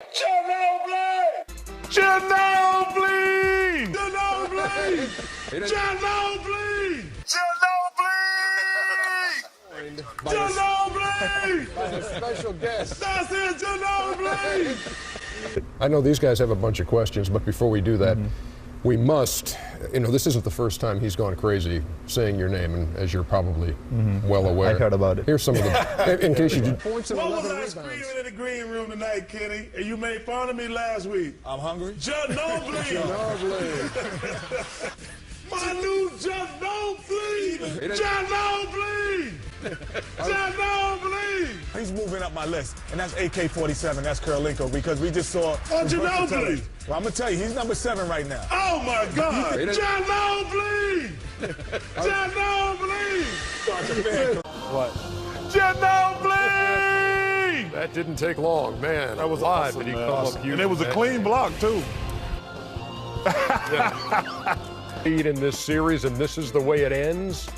Ginobili! Ginobili! Ginobili! Ginobili! Ginobili! Ginobili! By a special guest. That's it, Ginobili! I know these guys have a bunch of questions, but before we do that, we must, this isn't the first time he's gone crazy saying your name, and as you're probably well aware. I heard about it. Here's some of the, in case you did. Points and What was 11 I rebounds. screaming in the green room tonight, Kenny? And you made fun of me last week. I'm hungry. Ginobili! Ginobili. Manu Ginobili! Ginobili! Ginobili! He's moving up my list, and that's AK-47. That's Karolinko, because we just saw. Ginobili! Well, I'm gonna tell you, he's number 7 right now. Oh my God! Ginobili! Ginobili! What? Ginobili! That didn't take long, man. That was live. awesome, Did he man. come Awesome. up huge, And it was a man. clean block too. Lead in this series, and this is the way it ends.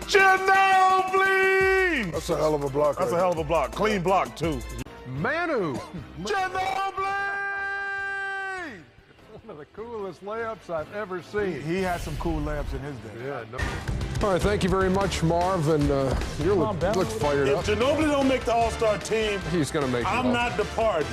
Ginobili! That's a hell of a block. That's a hell of a block. Clean block too. Manu. Ginobili! One of the coolest layups I've ever seen. He had some cool layups in his day. Yeah. No. All right, thank you very much, Marv, and you look fired If up. Ginobili don't make the All-Star team, He's going to make. I'm not departing.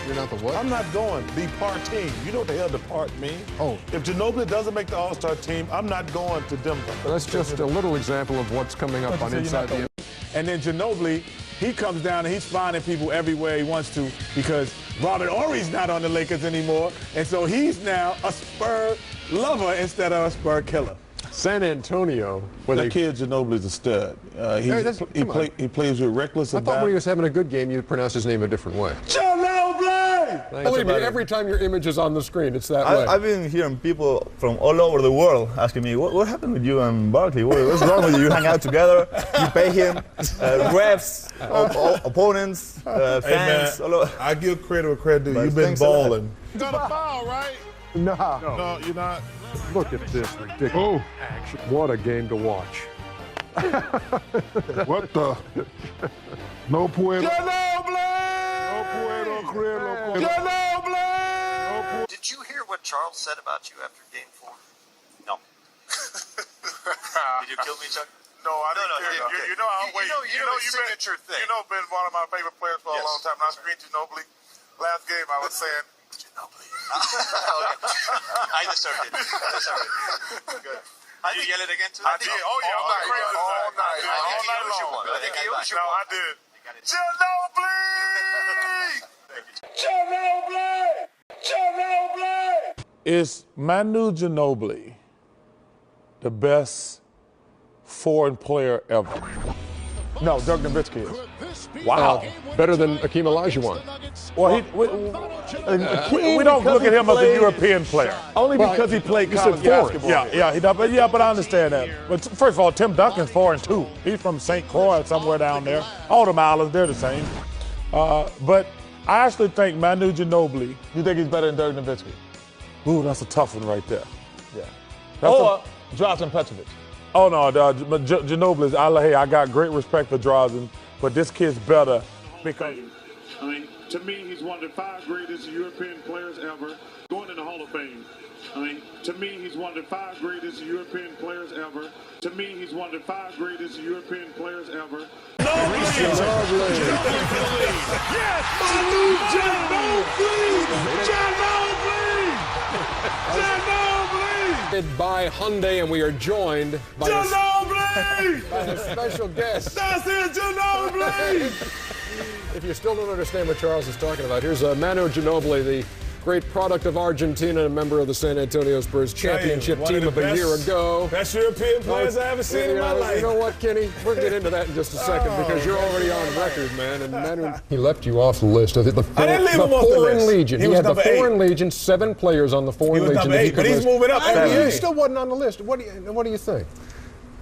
You're not the what? I'm not going. Departing. You know what the hell depart mean? Oh. If Ginobili doesn't make the All-Star team, I'm not going to Denver. That's just a little example of what's coming up on Inside the. And then Ginobili, he comes down and he's finding people everywhere he wants to, because Robert Horry's not on the Lakers anymore, and so he's now a Spur lover instead of a Spur killer. San Antonio, where That they. kid Ginobili's a stud. Hey, that's- come on. He plays with reckless I thought when he was having a good game, you'd pronounce his name a different way. Ginobili! Believe me, every time your image is on the screen, it's that way. I've been hearing people from all over the world asking me, what happened with you and Barkley? What's wrong with you? You hang out together, you pay him, refs, opponents, fans. Hey, man, I give credit where credit due. But You've been thanks a lot. balling. You got a foul, right? No. No, you're not. Look at this ridiculous action. What a game to watch. What the? No puedo. Ginobili! No puedo creer, no puedo. Ginobili! Did you hear what Charles said about you after Game 4? No. Did you kill me, Chuck? No, I didn't No, care. okay. You know how You know his signature thing. You know, been one of my favorite players for Yes. a long time. And I screamed Ginobili. Last game, I was saying Ginobili. I deserved it. Good. Did you yell it again too? I did. Oh yeah, I'm not crazy. All night. I All think he night owes you long. one. I think he owes you No, one. I did. got it. Ginobili! Ginobili! Is Manu Ginobili the best foreign player ever? No, Dirk Nowitzki is. Wow. Better than Akeem Olajuwon. Well, we don't look at him as a European player. Only Well, because he played you said college foreign. basketball. But I understand that. But first of all, Tim Duncan's foreign too. He's from St. Croix, somewhere down there. All them islands, they're the same. But I actually think Manu Ginobili. You think he's better than Dirk Nowitzki? Ooh, that's a tough one right there. Yeah. That's Or Drazen Petrovic. Oh no, Ginobili. I got great respect for Drazen, but this kid's better because. I mean, to me, he's one of the 5 greatest European players ever, going in the Hall of Fame. I mean, to me, he's one of the 5 greatest European players ever. To me, he's one of the 5 greatest European players ever. Yes, Manu Ginobili! By Hyundai, and we are joined by Ginobili! a special guest. That's it, Ginobili! If you still don't understand what Charles is talking about, here's Manu Ginobili, the great product of Argentina, a member of the San Antonio Spurs championship One of team the of a year best- ago. Best European players I ever seen in my life. You know what, Kenny? We'll get into that in just a second because you're already on record, man. And Manu, he left you off the list. I didn't leave him off the Foreign list. Legion. He He was had the number 8. Foreign Legion, 7 players on the Foreign He was Legion. number that he 8, but could he's list. moving up every He year. still wasn't on the list. What do you think?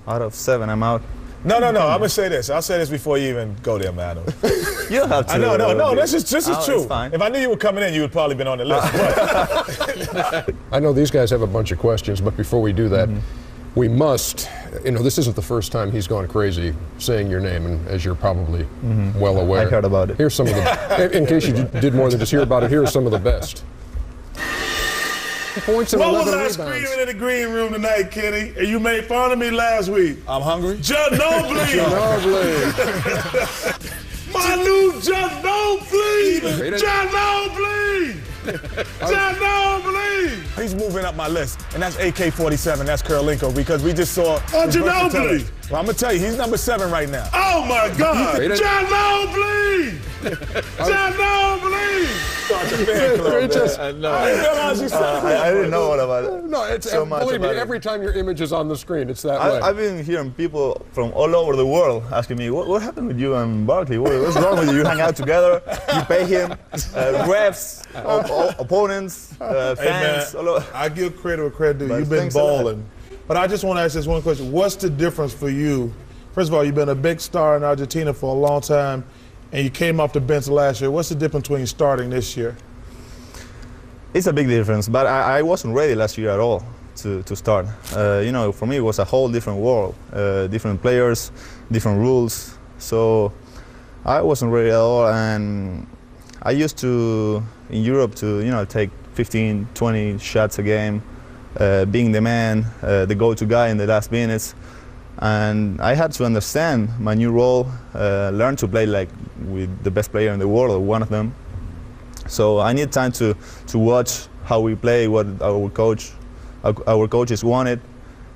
Out of 7, I'm out. No. I'm gonna say this. I'll say this before you even go there, Manu. You don't have to. No. This is true. It's fine. If I knew you were coming in, you would probably been on the list. But I know these guys have a bunch of questions, but before we do that, we must, you know, this isn't the first time he's gone crazy saying your name, and as you're probably well aware. I heard about it. Here's some of the, in case you did more than just hear about it, here are some of the best. Points and What 11 was I rebounds. screaming in the green room tonight, Kenny? And you made fun of me last week. I'm hungry. Ginobili! Manu Ginobili! Ginobili! Ginobili! He's moving up my list, and that's AK-47. That's Karolinko, because we just saw. Oh, his versatility. Ginobili! Well, I'm gonna tell you, he's number 7 right now. Oh my God! Rated- Ginobili! Ginobili! Start the fan club, man. Just- I didn't realize you said I didn't know what about it. No, it's, So much believe me, about it. every time your image is on the screen, it's that way. I've been hearing people from all over the world asking me, what happened with you and Barkley? What's wrong with you? You hang out together, you pay him, refs, opponents, fans. Man, I give credit where credit due. But You've been thanks a lot. balling. But I just want to ask this one question. What's the difference for you? First of all, you've been a big star in Argentina for a long time, and you came off the bench last year. What's the difference between starting this year? It's a big difference, but I wasn't ready last year at all to start. You know, for me it was a whole different world, different players, different rules. So I wasn't ready at all, and I used to, in Europe, to, you know, take 15, 20 shots a game, being the man, the go-to guy in the last minutes. And I had to understand my new role, learn to play like with the best player in the world, or one of them. So I need time to watch how we play, what our coaches wanted.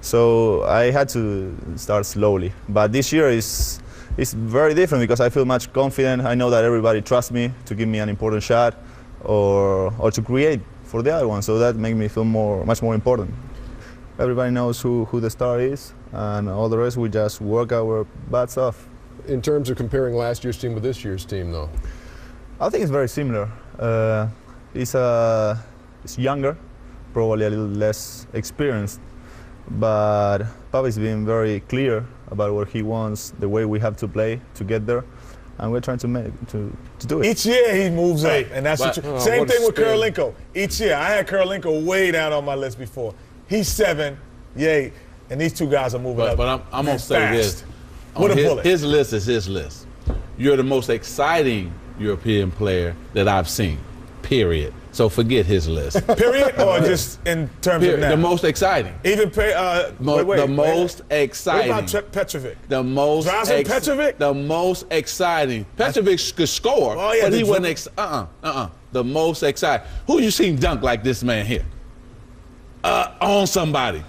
So I had to start slowly. But this year is very different because I feel much confident. I know that everybody trusts me to give me an important shot or to create for the other one. So that makes me feel much more important. Everybody knows who the star is, and all the rest we just work our butts off. In terms of comparing last year's team with this year's team, though? I think it's very similar. It's younger, probably a little less experienced, but Papi's been very clear about what he wants, the way we have to play to get there, and we're trying to do it. Each year he moves up, and that's But- same what a thing with spin. Karolinko. Each year, I had Karolinko way down on my list before. He's 7, yay, and these 2 guys are moving up. But I'm going to say fast. this. With a bullet. His list is his list. You're the most exciting European player that I've seen, period. So forget his list. Period, or just in terms Period. of now? The most exciting. Even Most exciting. What about Petrovic? The most Drazen Petrovic? The most exciting. Petrovic could score, Oh, yeah, but the he wasn't. The most exciting. Who you seen dunk like this man here? On somebody.